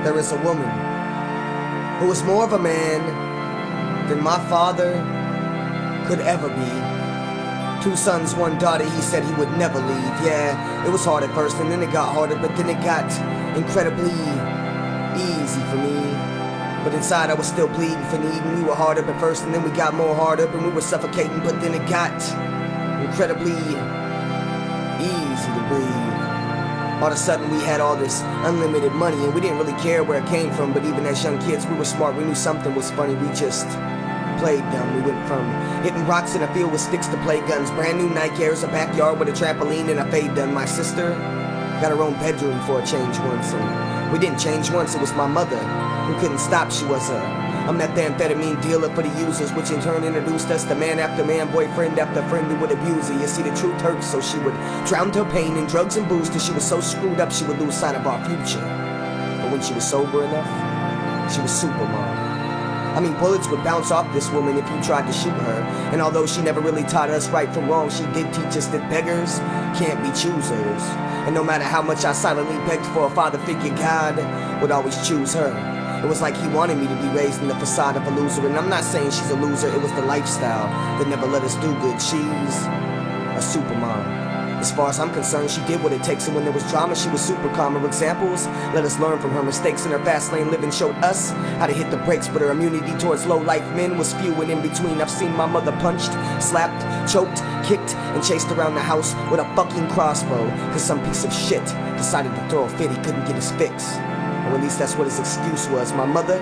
there is a woman who is more of a man than my father could ever be. 2 sons, 1 daughter, he said he would never leave. Yeah, it was hard at first, and then it got harder, but then it got incredibly easy for me. But inside I was still bleeding for need, and we were hard up at first, and then we got more hard up, and we were suffocating, but then it got incredibly easy to breathe. All of a sudden we had all this unlimited money, and we didn't really care where it came from, but even as young kids we were smart, we knew something was funny, we just played dumb. We went from hitting rocks in a field with sticks to play guns, brand new Nike Airs, a backyard with a trampoline and a fade gun. My sister got her own bedroom for a change once, and we didn't change once, it was my mother who couldn't stop. She was a methamphetamine dealer for the users, which in turn introduced us to man after man, boyfriend after friend who would abuse her. You see, the truth hurts, so she would drown her pain in drugs and booze till she was so screwed up she would lose sight of our future. But when she was sober enough, she was Supermom. I mean, bullets would bounce off this woman if you tried to shoot her. And although she never really taught us right from wrong, she did teach us that beggars can't be choosers. And no matter how much I silently begged for a father figure, God would always choose her. It was like he wanted me to be raised in the facade of a loser. And I'm not saying she's a loser, it was the lifestyle that never let us do good. She's a Supermom. As far as I'm concerned, she did what it takes, and when there was drama, she was super calm. Her examples let us learn from her mistakes, and her fast lane living showed us how to hit the brakes, but her immunity towards low-life men was few and in between. I've seen my mother punched, slapped, choked, kicked, and chased around the house with a fucking crossbow, cause some piece of shit decided to throw a fit he couldn't get his fix. Or at least that's what his excuse was. My mother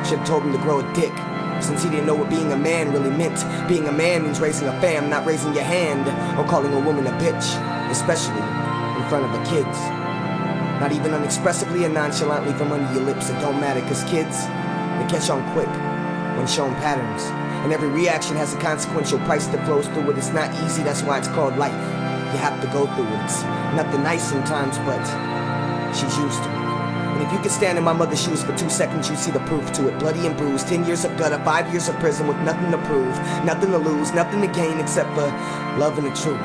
should've told him to grow a dick, since he didn't know what being a man really meant. Being a man means raising a fam, not raising your hand or calling a woman a bitch, especially in front of her kids. Not even unexpressively and nonchalantly from under your lips. It don't matter, cause kids, they catch on quick when shown patterns, and every reaction has a consequential price that flows through it. It's not easy, that's why it's called life. You have to go through it. It's nothing nice sometimes, but she's used to it. And if you could stand in my mother's shoes for 2 seconds, you see the proof to it. Bloody and bruised, 10 years of gutter, 5 years of prison with nothing to prove, nothing to lose, nothing to gain except for love and the truth.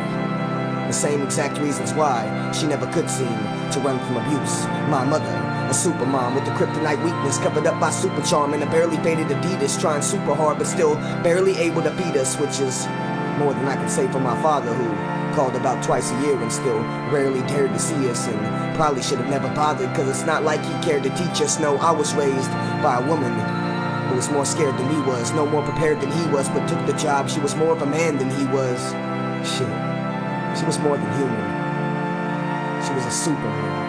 The same exact reasons why she never could seem to run from abuse. My mother, a Supermom with the kryptonite weakness covered up by super charm and a barely faded Adidas, trying super hard but still barely able to feed us, which is more than I can say for my father, who called about twice a year and still rarely dared to see us, and probably should have never bothered, cause it's not like he cared to teach us. No, I was raised by a woman who was more scared than he was, no more prepared than he was, but took the job. She was more of a man than he was. Shit, she was more than human. She was a Superman.